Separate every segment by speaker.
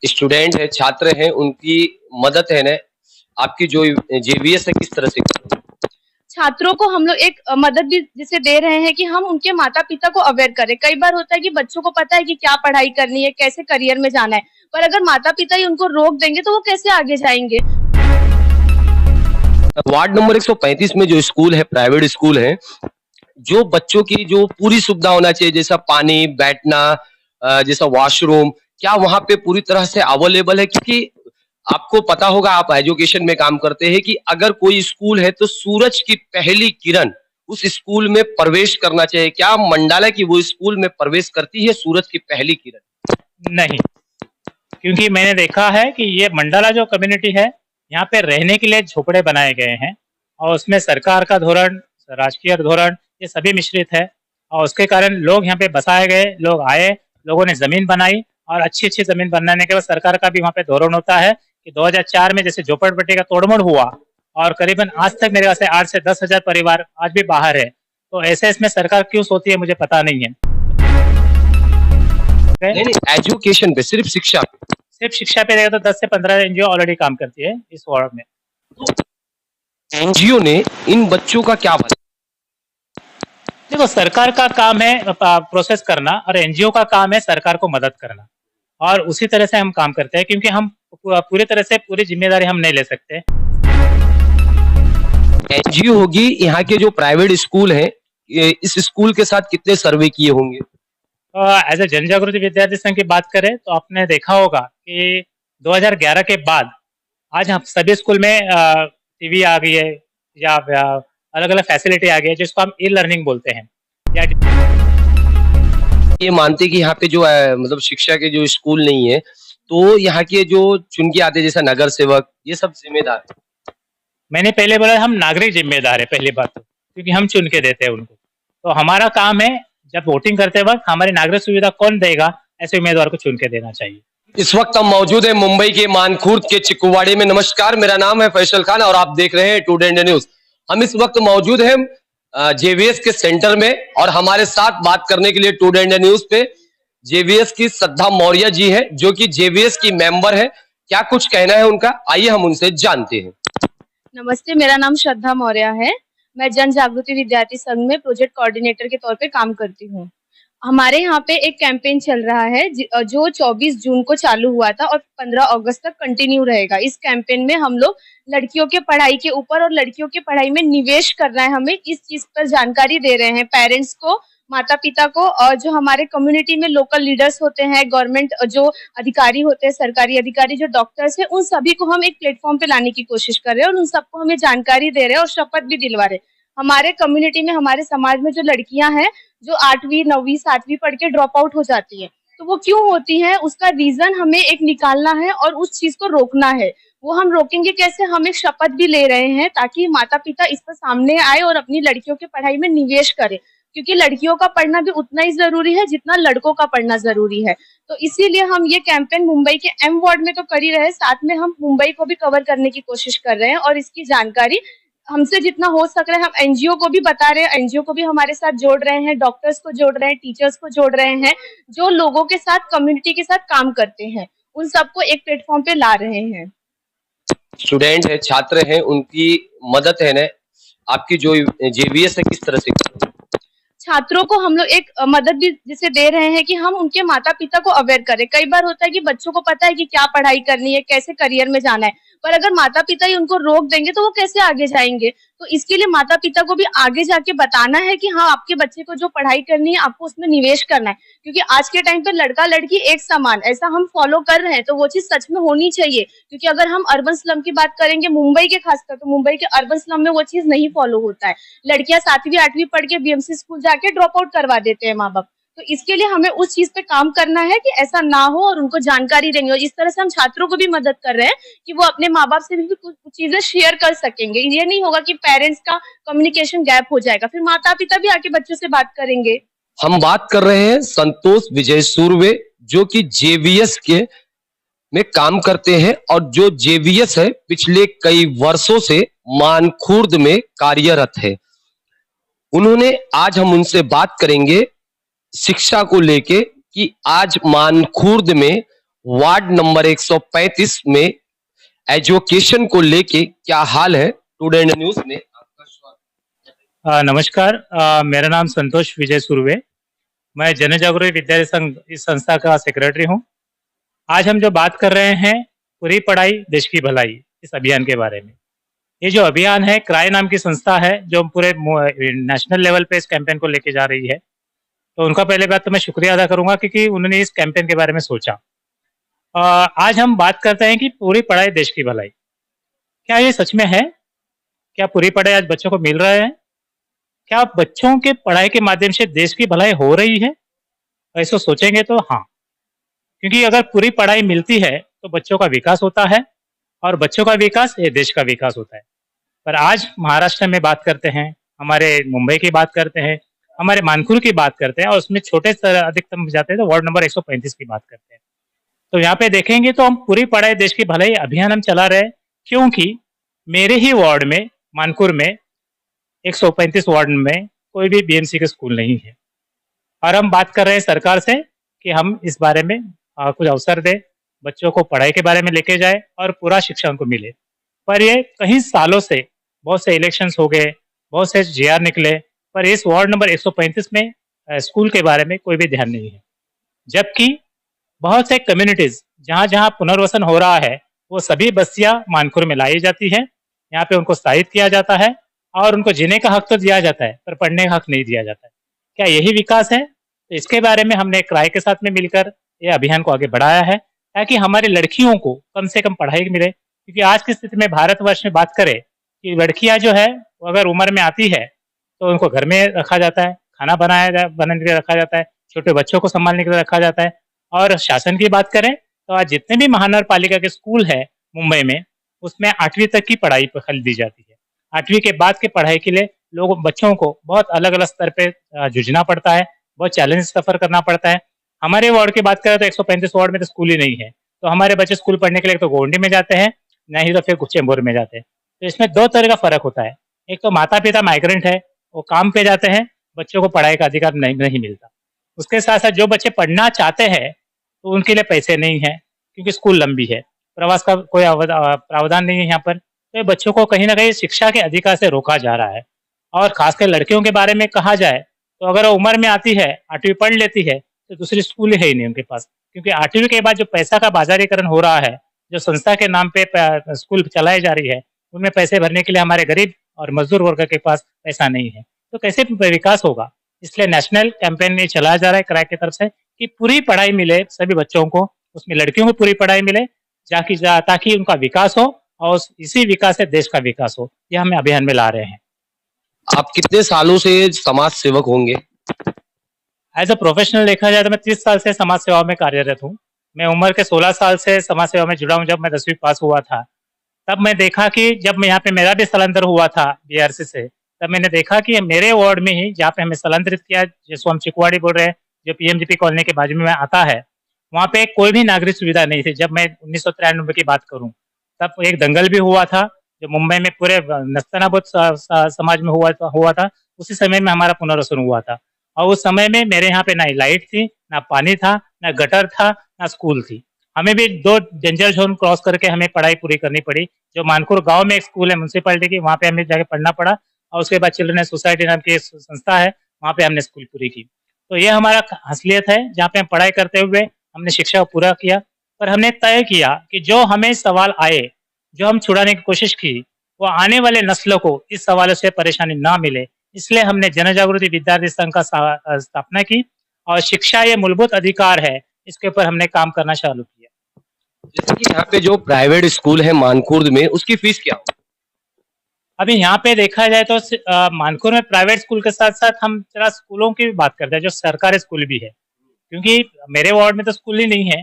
Speaker 1: Student है, छात्र हैं, उनकी मदद है ना, आपकी जो जेवीएस है किस तरह से कर रही है?
Speaker 2: छात्रों को हम लोग एक मदद भी जैसे दे रहे हैं कि हम उनके माता-पिता को अवेयर करें। कई बार होता है कि बच्चों को पता है कि क्या पढ़ाई करनी है, कैसे करियर में जाना है, पर अगर माता-पिता ही उनको रोक देंगे तो वो कैसे आगे जाएँगे?
Speaker 1: वार्ड नंबर 135 में जो स्कूल है, प्राइवेट स्कूल है, जो बच्चों की जो पूरी सुविधा होना चाहिए, जैसा पानी, बैठना, जैसा वॉशरूम, क्या वहाँ पे पूरी तरह से अवेलेबल है? क्योंकि आपको पता होगा, आप एजुकेशन में काम करते हैं, कि अगर कोई स्कूल है तो सूरज की पहली किरण उस स्कूल में प्रवेश करना चाहिए। क्या मंडाला की वो स्कूल में प्रवेश करती है सूरज की पहली किरण?
Speaker 3: नहीं, क्योंकि मैंने देखा है कि ये मंडाला जो कम्युनिटी है, यहाँ पे रहने के लिए झोपड़े बनाए गए हैं और उसमें सरकार का धोरण, राजकीय धोरण, ये सभी मिश्रित है और उसके कारण लोग यहाँ पे बसाए गए, लोग आए, लोगों ने जमीन बनाई और अच्छी-अच्छी जमीन बनाने के बाद सरकार का भी वहाँ पे धोरण होता है कि 2004 में जैसे झोपड़पट्टी का तोड़मोड़ हुआ और करीबन आज तक मेरे ख्याल से 8 से 10,000 परिवार आज भी बाहर है। तो ऐसे इसमें सरकार क्यों सोती है मुझे पता नहीं है।
Speaker 1: नहीं, नहीं, एजुकेशन पे, सिर्फ शिक्षा पे।
Speaker 3: सिर्फ शिक्षा पे देखा तो 10 से 15 एनजीओ ऑलरेडी काम करती है इस वार्ड में।
Speaker 1: एनजीओ ने इन बच्चों का क्या भला?
Speaker 3: देखो, सरकार का काम है प्रोसेस करना और एनजीओ का काम है सरकार को मदद करना और उसी तरह से हम काम करते हैं, क्योंकि हम पूरी तरह से पूरी जिम्मेदारी हम नहीं ले सकते।
Speaker 1: एनजीओ होगी, यहाँ के जो प्राइवेट स्कूल हैं, इस स्कूल के साथ कितने सर्वे किए होंगे?
Speaker 3: एज ए जन जागृति विद्यार्थी संघ की बात करें तो आपने देखा होगा कि 2011 के बाद आज हम सभी स्कूल में टीवी आ गई है या अलग अलग फैसिलिटी आ गई है जिसको हम ई लर्निंग बोलते हैं। या
Speaker 1: ये मानते कि यहाँ पे जो मतलब शिक्षा के जो स्कूल नहीं है, तो यहाँ के जो चुन के आते हैं, जैसा नगर सेवक, ये सब जिम्मेदार है।
Speaker 3: मैंने पहले बोला हम नागरिक जिम्मेदार है, पहली बात तो, क्योंकि हम चुन के देते हैं उनको। तो हमारा काम है जब वोटिंग करते वक्त हमारी नागरिक सुविधा कौन देगा, ऐसे उम्मीदवार को चुन के देना चाहिए।
Speaker 1: इस वक्त हम मौजूद है मुंबई के मानखुर्द के चिक्कुवाड़ी में। नमस्कार, मेरा नाम है फैसल खान और आप देख रहे हैं टुडे इंडिया न्यूज। हम इस वक्त मौजूद हैं जेवीएस के सेंटर में और हमारे साथ बात करने के लिए टुडे इंडिया न्यूज पे जेवीएस की श्रद्धा मौर्य जी है, जो कि जेवीएस की मेंबर है। क्या कुछ कहना है उनका, आइए हम उनसे जानते हैं।
Speaker 2: नमस्ते, मेरा नाम श्रद्धा मौर्य है। मैं जन जागृति विद्यार्थी संघ में प्रोजेक्ट कोऑर्डिनेटर के तौर पे काम करती हूँ। हमारे यहाँ पे एक कैंपेन चल रहा है जो 24 जून को चालू हुआ था और 15 अगस्त तक कंटिन्यू रहेगा। इस कैंपेन में हम लोग लड़कियों के पढ़ाई के ऊपर और लड़कियों के पढ़ाई में निवेश करना है, हमें इस चीज पर जानकारी दे रहे हैं पेरेंट्स को, माता-पिता को और जो हमारे कम्युनिटी में लोकल लीडर्स होते हैं, गवर्नमेंट जो अधिकारी होते हैं, सरकारी अधिकारी जो डॉक्टर्स हैं, उन सभी को हम एक प्लेटफॉर्म पे लाने की कोशिश कर रहे हैं और उन सबको हमें जानकारी दे रहे हैं और शपथ भी दिलवा रहे हैं। हमारे कम्युनिटी में, हमारे समाज में जो लड़कियां हैं जो 8वीं 9वीं 7वीं पढ़ के ड्रॉप आउट हो जाती है, तो वो क्यों होती है, उसका रीजन हमें एक निकालना है और उस चीज को रोकना है। वो हम रोकेंगे कैसे, हम एक शपथ भी ले रहे हैं ताकि माता पिता इस पर सामने आए और अपनी लड़कियों की पढ़ाई में निवेश करें, क्योंकि लड़कियों का पढ़ना भी उतना ही जरूरी है जितना लड़कों का पढ़ना जरूरी है। तो इसीलिए हम ये कैंपेन मुंबई के एम वार्ड में तो कर ही रहे हैं, साथ में हम मुंबई को भी कवर करने की कोशिश कर रहे हैं और इसकी जानकारी हमसे जितना हो सक रहा है हम एनजीओ को भी बता रहे हैं, एनजीओ को भी हमारे साथ जोड़ रहे हैं, डॉक्टर्स को जोड़ रहे हैं, टीचर्स को जोड़ रहे हैं, जो लोगों के साथ, कम्युनिटी के साथ काम करते हैं, उन सबको एक प्लेटफॉर्म पे ला रहे हैं।
Speaker 1: स्टूडेंट है, छात्र हैं, उनकी मदद है ना, आपकी जो जेवीएस है किस तरह से कर रही है?
Speaker 2: छात्रों को हम लोग एक मदद भी जैसे दे रहे हैं कि हम उनके माता-पिता को अवेयर करें। कई बार होता है कि बच्चों को पता है कि क्या पढ़ाई करनी है, कैसे करियर में जाना है, पर अगर माता-पिता ही उनको रोक देंगे तो वो कैसे आगे जाएँगे? तो इसके लिए माता-पिता को भी आगे जाके बताना है कि हाँ, आपके बच्चे को जो पढ़ाई करनी है, आपको उसमें निवेश करना है। क्योंकि आज के टाइम पे लड़का-लड़की एक समान, ऐसा हम फॉलो कर रहे हैं, तो वो चीज़ सच में होनी चाहिए। क्योंकि अगर हम अर्बन स्लम की बात करेंगे, मुंबई के खासकर, तो मुंबई के अर्बन स्लम में वो चीज़ नहीं फॉलो होता है। लड़कियाँ 7वीं 8वीं पढ़ के बीएमसी स्कूल जाके ड्रॉप आउट करवा देते हैं माँ-बाप। तो इसके लिए हमें उस चीज पे काम करना है कि ऐसा ना हो और उनको जानकारी देंगे और इस तरह से हम छात्रों को भी मदद कर रहे हैं कि वो अपने माँ बाप से भी कुछ चीजें शेयर कर सकेंगे। ये नहीं होगा कि पेरेंट्स का कम्युनिकेशन गैप हो जाएगा, फिर माता पिता भी आके बच्चों से बात करेंगे।
Speaker 1: हम बात कर रहे हैं संतोष विजय सुर्वे, जो कि जेवीएस के में काम करते हैं और जो जेवीएस है पिछले कई वर्षों से मानखुर्द में कार्यरत है। उन्होंने, आज हम उनसे बात करेंगे शिक्षा को लेके कि आज मानखुर्द में वार्ड नंबर 135 में एजुकेशन को लेके क्या हाल है। टुडे इंडिया न्यूज में आपका स्वागत।
Speaker 3: नमस्कार, मेरा नाम संतोष विजय सुर्वे। मैं जन जागृति विद्यार्थी संघ इस संस्था का सेक्रेटरी हूँ। आज हम जो बात कर रहे हैं पूरी पढ़ाई देश की भलाई इस अभियान के बारे में। ये जो अभियान है क्राई नाम की संस्था है जो पूरे नेशनल लेवल पे इस कैंपेन को लेके जा रही है। तो उनका पहले बात तो मैं शुक्रिया अदा करूंगा क्योंकि उन्होंने इस कैंपेन के बारे में सोचा। आज हम बात करते हैं कि पूरी पढ़ाई देश की भलाई। क्या ये सच में है? क्या पूरी पढ़ाई आज बच्चों को मिल रहा है? क्या बच्चों के पढ़ाई के माध्यम से देश की भलाई हो रही है? ऐसा सोचेंगे तो हाँ, क्योंकि अगर पूरी पढ़ाई मिलती है तो बच्चों का विकास होता है और बच्चों का विकास ये देश का विकास होता है। पर आज महाराष्ट्र में बात करते हैं, हमारे मुंबई की बात करते हैं, हमारे मानकुर की बात करते हैं और उसमें छोटे स्तर अधिकतम जाते हैं तो वार्ड नंबर 135 की बात करते हैं। तो यहाँ पे देखेंगे तो हम पूरी पढ़ाई देश की भलाई अभियान हम चला रहे हैं, क्योंकि मेरे ही वार्ड में मानकुर में 135 वार्ड में कोई भी बीएमसी के स्कूल नहीं है। और हम बात कर रहे हैं सरकार से कि हम इस बारे में कुछ अवसर दे, बच्चों को पढ़ाई के बारे में लेके जाए और पूरा शिक्षा उनको मिले। पर ये कई सालों से बहुत से इलेक्शंस हो गए, बहुत से जीआर निकले, पर इस वार्ड नंबर 135 में स्कूल के बारे में कोई भी ध्यान नहीं है। जबकि बहुत से कम्युनिटीज जहाँ जहाँ पुनर्वसन हो रहा है वो सभी बस्तियां मानकुर में लाई जाती है। यहाँ पे उनको स्थायित किया जाता है और उनको जीने का हक तो दिया जाता है पर पढ़ने का हक नहीं दिया जाता है। क्या यही विकास है? तो इसके बारे में हमने क्राई के साथ में मिलकर ये अभियान को आगे बढ़ाया है ताकि हमारी लड़कियों को कम से कम पढ़ाई मिले। क्योंकि आज की स्थिति में भारतवर्ष में बात करें कि लड़कियां जो है वो अगर उम्र में आती है तो उनको घर में रखा जाता है, खाना बनाने के लिए रखा जाता है, छोटे बच्चों को संभालने के लिए रखा जाता है। और शासन की बात करें तो आज जितने भी महानगर पालिका के स्कूल है मुंबई में उसमें 8वीं तक की पढ़ाई पर दी जाती है। 8वीं के बाद की पढ़ाई के लिए लोगों बच्चों को बहुत अलग अलग स्तर पे जूझना पड़ता है, बहुत चैलेंज सफर करना पड़ता है। हमारे वार्ड की बात करें तो 135 वार्ड में तो स्कूल ही नहीं है, तो हमारे बच्चे स्कूल पढ़ने के लिए तो गोंडी में जाते हैं, नहीं तो फिर चेंबूर में जाते हैं। तो इसमें दो तरह का फर्क होता है। एक तो माता पिता माइग्रेंट है, वो काम पे जाते हैं, बच्चों को पढ़ाई का अधिकार नहीं मिलता। उसके साथ साथ जो बच्चे पढ़ना चाहते हैं तो उनके लिए पैसे नहीं है क्योंकि स्कूल लंबी है, प्रवास का कोई प्रावधान नहीं है यहाँ पर। तो ये बच्चों को कहीं ना कहीं शिक्षा के अधिकार से रोका जा रहा है। और खासकर लड़कियों के बारे में कहा जाए तो अगर वो उम्र में आती है, 8वीं पढ़ लेती है तो दूसरी स्कूल है ही नहीं उनके पास। क्योंकि 8वीं के बाद जो पैसा का बाजारीकरण हो रहा है, जो संस्था के नाम पे स्कूल चलाई जा रही है, उनमें पैसे भरने के लिए हमारे गरीब और मजदूर वर्ग के पास पैसा नहीं है, तो कैसे विकास होगा। इसलिए नेशनल कैंपेन में चलाया जा रहा है क्राई की तरफ से कि पूरी पढ़ाई मिले सभी बच्चों को, उसमें लड़कियों को पूरी पढ़ाई मिले ताकि उनका विकास हो और इसी विकास से देश का विकास हो। यह हम अभियान में ला रहे हैं।
Speaker 1: आप कितने सालों से समाज सेवक होंगे?
Speaker 3: एज अ प्रोफेशनल देखा जाए तो मैं 30 साल से समाज सेवा में कार्यरत हूँ। मैं उम्र के 16 साल से समाज सेवा में जुड़ा हूँ। जब मैं 10वीं पास हुआ था तब मैं देखा कि जब मैं यहाँ पे मेरा भी स्थलांतर हुआ था बीआरसी से, तब मैंने देखा कि मेरे वार्ड में ही जहाँ पे हमें स्थलांतरित किया, जिसको हम चिकुवाड़ी बोल रहे हैं, जो पीएमजीपी कॉलोनी के बाजू में आता है, वहाँ पे कोई भी नागरिक सुविधा नहीं थी। जब मैं 1993 की बात करूँ तब एक दंगल भी हुआ था जो मुंबई में पूरे नस्तनाबूद समाज में हुआ था। उसी समय में हमारा पुनर्वसन हुआ था और उस समय में मेरे यहाँ पे ना लाइट थी, ना पानी था, ना गटर था, ना स्कूल थी। हमें भी 2 डेंजर जोन क्रॉस करके हमें पढ़ाई पूरी करनी पड़ी। जो मानकुर गांव में एक स्कूल है म्यूनसिपैलिटी की, वहाँ पे हमें जाके पढ़ना पड़ा और उसके बाद चिल्ड्रन सोसाइटी नाम की संस्था है, वहाँ पे हमने स्कूल पूरी की। तो ये हमारा असलियत है जहाँ पे हम पढ़ाई करते हुए हमने शिक्षा को पूरा किया। पर हमने तय किया कि जो हमें सवाल आए, जो हम छुड़ाने की कोशिश की, वो आने वाले नस्लों को इस सवालों से परेशानी ना मिले। इसलिए हमने जन जागृति विद्यार्थी संघ का स्थापना की और शिक्षा ये मूलभूत अधिकार है, इसके ऊपर हमने काम करना चालू किया।
Speaker 1: जैसे कि यहाँ पे जो प्राइवेट स्कूल है मानकुर्द में, उसकी फीस क्या हो?
Speaker 3: अभी यहाँ पे देखा जाए तो मानकुर में प्राइवेट स्कूल के साथ साथ हम जरा स्कूलों की भी बात करते हैं जो सरकारी स्कूल भी है। क्योंकि मेरे वार्ड में तो स्कूल ही नहीं है,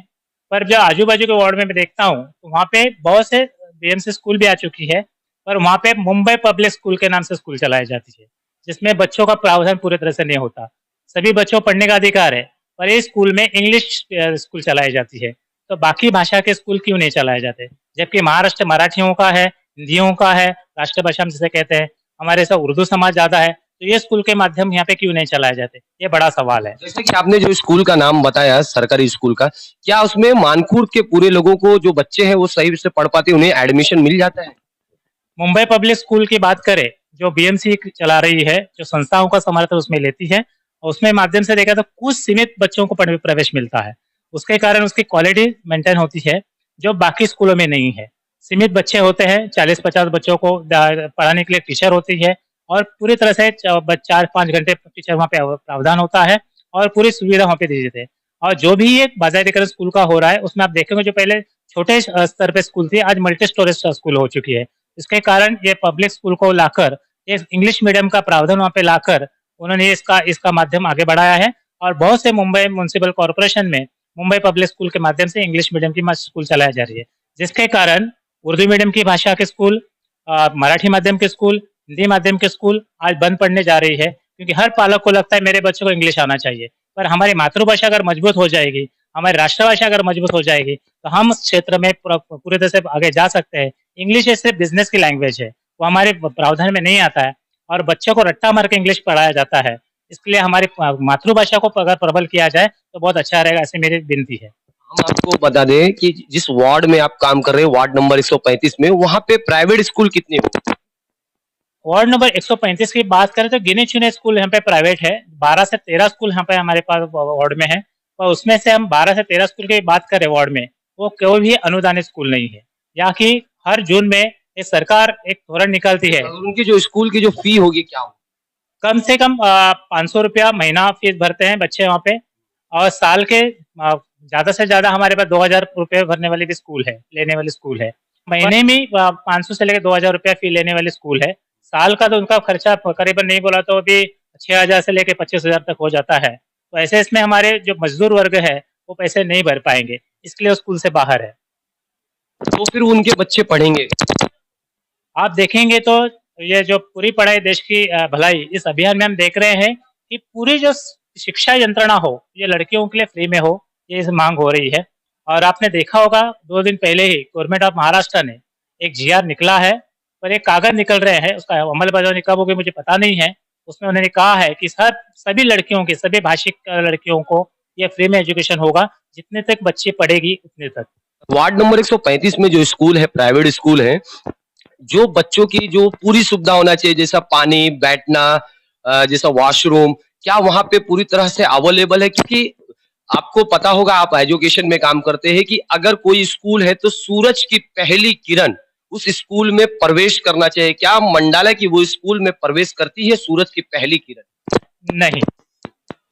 Speaker 3: पर जो आजू बाजू के वार्ड में मैं देखता हूँ तो वहाँ पे बहुत से बीएमसी स्कूल भी आ चुकी है, पर वहाँ पे मुंबई पब्लिक स्कूल के नाम से स्कूल चलाई जाती है, जिसमें बच्चों का प्रावधान पूरी तरह से नहीं होता। सभी बच्चों को पढ़ने का अधिकार है, पर इस स्कूल में इंग्लिश स्कूल चलाई जाती है, तो बाकी भाषा के स्कूल क्यों नहीं चलाए जाते? जबकि महाराष्ट्र मराठियों का है, हिंदियों का है, राष्ट्रभाषा हम जिसे कहते हैं, हमारे सब उर्दू समाज ज्यादा है, तो ये स्कूल के माध्यम यहाँ पे क्यों नहीं चलाए जाते, ये बड़ा सवाल है।
Speaker 1: जैसे कि आपने जो स्कूल का नाम बताया सरकारी स्कूल का, क्या उसमें मानखुर्द के पूरे लोगों को जो बच्चे हैं वो सही से पढ़ पाते हैं, उन्हें एडमिशन मिल जाता है?
Speaker 3: मुंबई पब्लिक स्कूल की बात करें, जो बीएमसी चला रही है, जो संस्थाओं का समर्थन उसमें लेती है, और उसमें माध्यम से देखा तो कुछ सीमित बच्चों को प्रवेश मिलता है। उसके कारण उसकी क्वालिटी मेंटेन होती है, जो बाकी स्कूलों में नहीं है। सीमित बच्चे होते हैं, 40-50 बच्चों को पढ़ाने के लिए टीचर होती है, और पूरी तरह से 4-5 घंटे टीचर वहाँ पे प्रावधान होता है, और पूरी सुविधा वहाँ पे दी जाती है। और जो भी ये बाजारीकरण स्कूल का हो रहा है, उसमें आप देखेंगे जो पहले छोटे स्तर पे स्कूल थी, आज मल्टी स्टोरेज स्कूल हो चुकी है। इसके कारण ये पब्लिक स्कूल को लाकर, ये इंग्लिश मीडियम का प्रावधान वहाँ पे लाकर उन्होंने इसका इसका माध्यम आगे बढ़ाया है, और बहुत से मुंबई म्युनिसिपल कॉर्पोरेशन में मुंबई पब्लिक स्कूल के माध्यम से इंग्लिश मीडियम की स्कूल चलाई जा रही है, जिसके कारण उर्दू मीडियम की भाषा के स्कूल, मराठी माध्यम के स्कूल, हिंदी माध्यम के स्कूल आज बंद पड़ने जा रही है, क्योंकि हर पालक को लगता है मेरे बच्चे को इंग्लिश आना चाहिए। पर हमारी मातृभाषा अगर मजबूत हो जाएगी, हमारी राष्ट्रभाषा अगर मजबूत हो जाएगी, तो हम उस क्षेत्र में पूरी तरह से आगे जा सकते हैं। इंग्लिश ऐसे बिजनेस की लैंग्वेज है, वो हमारे प्रावधान में नहीं आता है, और बच्चों को रट्टा मार के इंग्लिश पढ़ाया जाता है। इसके लिए हमारी मातृभाषा को अगर प्रबल किया जाए तो बहुत अच्छा रहेगा, ऐसी मेरी विनती है।
Speaker 1: हम आपको बता दें कि जिस वार्ड में आप काम कर रहे हैं, वार्ड नंबर 135 में, वहाँ पे प्राइवेट स्कूल कितने हो?
Speaker 3: वार्ड नंबर 135 की बात करें तो गिने चुने स्कूल यहाँ पे प्राइवेट है, 12 से 13 स्कूल यहाँ पे हमारे पास वार्ड में है, और उसमें से हम 12 से 13 स्कूल की बात करें वार्ड में, वो कोई भी अनुदानित स्कूल नहीं है। यहाँ की हर जून में एक सरकार एक धोरण निकालती है,
Speaker 1: और उनकी जो स्कूल की जो फी होगी क्या होगी?
Speaker 3: कम से कम 500 रुपया महीना फीस भरते हैं बच्चे वहाँ पे, और साल के ज्यादा से ज्यादा हमारे पास 2000 रुपये भरने वाली भी स्कूल है, लेने वाली स्कूल है। महीने में 500 से लेकर 2000 रुपया फी लेने वाली स्कूल है। साल का तो उनका खर्चा करीबन नहीं बोला तो अभी 6000 से लेकर 25,000 तक हो जाता है। तो ऐसे इसमें हमारे जो मजदूर वर्ग है वो पैसे नहीं भर पाएंगे, इसके लिए वो स्कूल से बाहर है।
Speaker 1: तो फिर उनके बच्चे पढ़ेंगे?
Speaker 3: आप देखेंगे तो ये जो पूरी पढ़ाई देश की भलाई, इस अभियान में हम देख रहे हैं कि पूरी जो शिक्षा यंत्रणा हो, ये लड़कियों के लिए फ्री में हो, ये इस मांग हो रही है। और आपने देखा होगा 2 दिन पहले ही गवर्नमेंट ऑफ महाराष्ट्र ने एक जीआर निकला है, पर एक कागज निकल रहे हैं, उसका अमलबजावनी कब होगी मुझे पता नहीं है। उसमें उन्होंने कहा है कि सभी लड़कियों की, सभी भाषिक लड़कियों को ये फ्री में एजुकेशन होगा, जितने तक बच्ची पढ़ेगी उतने तक।
Speaker 1: वार्ड नंबर 135 में जो स्कूल है, प्राइवेट स्कूल है, जो बच्चों की जो पूरी सुविधा होना चाहिए, जैसा पानी, बैठना, जैसा वॉशरूम, क्या वहाँ पे पूरी तरह से अवेलेबल है? क्योंकि आपको पता होगा, आप एजुकेशन में काम करते हैं, कि अगर कोई स्कूल है तो सूरज की पहली किरण उस स्कूल में प्रवेश करना चाहिए। क्या मंडाला की वो स्कूल में प्रवेश करती है सूरज की पहली किरण?
Speaker 3: नहीं,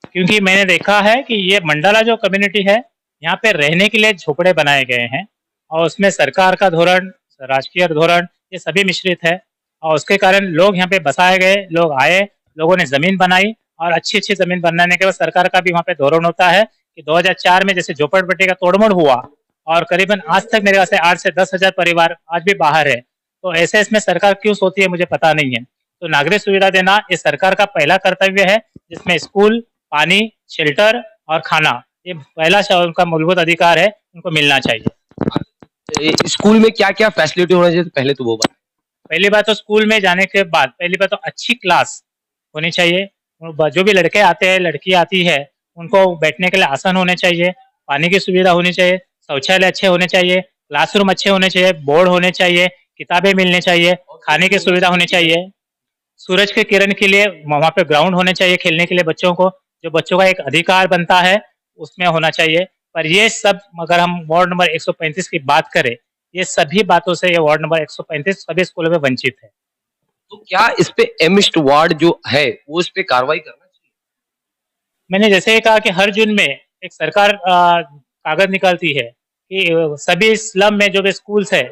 Speaker 3: क्योंकि मैंने देखा है कि ये मंडाला जो कम्युनिटी है, यहाँ पे रहने के लिए झोपड़े बनाए गए हैं, और उसमें सरकार का धोरण, राजकीय धोरण, ये सभी मिश्रित है, और उसके कारण लोग यहाँ पे बसाए गए, लोग आए, लोगों ने जमीन बनाई, और अच्छी अच्छी जमीन बनाने के बाद सरकार का भी वहाँ पे धोरण होता है कि 2004 में जैसे झोपड़पट्टी का तोड़मोड़ हुआ, और करीबन आज तक मेरे ख्याल से 8 से 10,000 परिवार आज भी बाहर है। तो ऐसे इसमें सरकार क्यों सोती है मुझे पता नहीं है। तो नागरिक सुविधा देना ये सरकार का पहला कर्तव्य है, जिसमें स्कूल, पानी, शेल्टर और खाना, ये पहला उनका मूलभूत अधिकार है, उनको मिलना चाहिए।
Speaker 1: स्कूल में क्या क्या फैसिलिटी होना चाहिए, पहले तो वो बात।
Speaker 3: पहली बात तो स्कूल में जाने के बाद पहली बात तो अच्छी क्लास होनी चाहिए। जो भी लड़के आते हैं, लड़की आती है, उनको बैठने के लिए आसन होने चाहिए, पानी की सुविधा होनी चाहिए, शौचालय अच्छे होने चाहिए, क्लासरूम अच्छे होने चाहिए, बोर्ड होने चाहिए, किताबें मिलने चाहिए, खाने की सुविधा होनी चाहिए। सूरज के किरण के लिए वहाँ पे ग्राउंड होने चाहिए खेलने के लिए बच्चों को, जो बच्चों का एक अधिकार बनता है उसमें होना चाहिए। पर ये सब अगर हम वार्ड नंबर 135 की बात करें, ये सभी बातों से ये वार्ड नंबर 135 सभी स्कूलों में वंचित है।
Speaker 1: तो क्या इस पे एमिस्ट वार्ड जो है वो इस पे कार्रवाई करना चाहिए?
Speaker 3: मैंने जैसे ही कहा कि हर जून में एक सरकार कागज निकालती है कि सभी स्लम में जो भी स्कूल्स है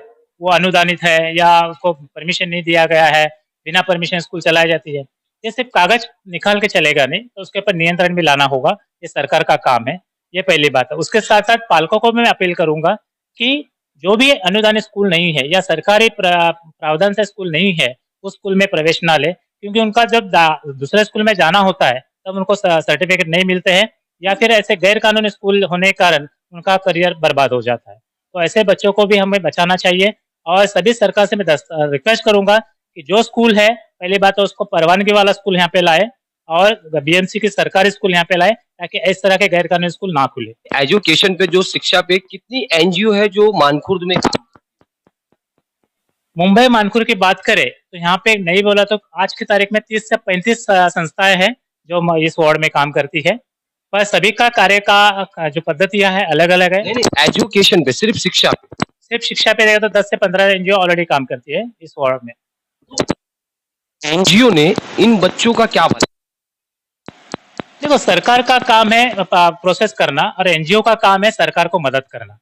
Speaker 3: वो अनुदानित है या उसको परमिशन नहीं दिया गया है, बिना परमिशन स्कूल चलाई जाती है। ये सिर्फ कागज निकाल के चलेगा नहीं, तो उसके ऊपर नियंत्रण भी लाना होगा, ये सरकार का काम है। ये पहली बात है। उसके साथ साथ पालकों को मैं अपील करूंगा कि जो भी अनुदानित स्कूल नहीं है या सरकारी प्रावधान से स्कूल नहीं है, उस स्कूल में प्रवेश ना ले, क्योंकि उनका जब दूसरे स्कूल में जाना होता है तब उनको सर्टिफिकेट नहीं मिलते हैं, या फिर ऐसे गैर कानूनी स्कूल होने के कारण उनका करियर बर्बाद हो जाता है। तो ऐसे बच्चों को भी हमें बचाना चाहिए, और सभी सरकार से मैं रिक्वेस्ट करूंगा कि जो स्कूल है पहली बात तो उसको परवानगी वाला स्कूल यहाँ पे लाए और बीएमसी की सरकारी स्कूल यहाँ पे लाए ताकि इस तरह के गैर कानूनी स्कूल ना खुले।
Speaker 1: एजुकेशन पे जो शिक्षा पे कितनी एनजीओ है जो मानखुर्द में काम?
Speaker 3: मुंबई मानखुर की बात करें तो यहाँ पे नहीं बोला तो आज की तारीख में 30 से 35 संस्थाएं हैं जो इस वार्ड में काम करती है, पर सभी का कार्य का जो पद्धतियां है अलग अलग है।
Speaker 1: नहीं नहीं, एजुकेशन पे, सिर्फ शिक्षा पे।
Speaker 3: सिर्फ शिक्षा पे देखा तो 10 से 15 एनजीओ ऑलरेडी काम करती है इस वार्ड में।
Speaker 1: एनजीओ ने इन बच्चों का क्या भला?
Speaker 3: देखो, सरकार का काम है प्रोसेस करना और एनजीओ का काम है सरकार को मदद करना,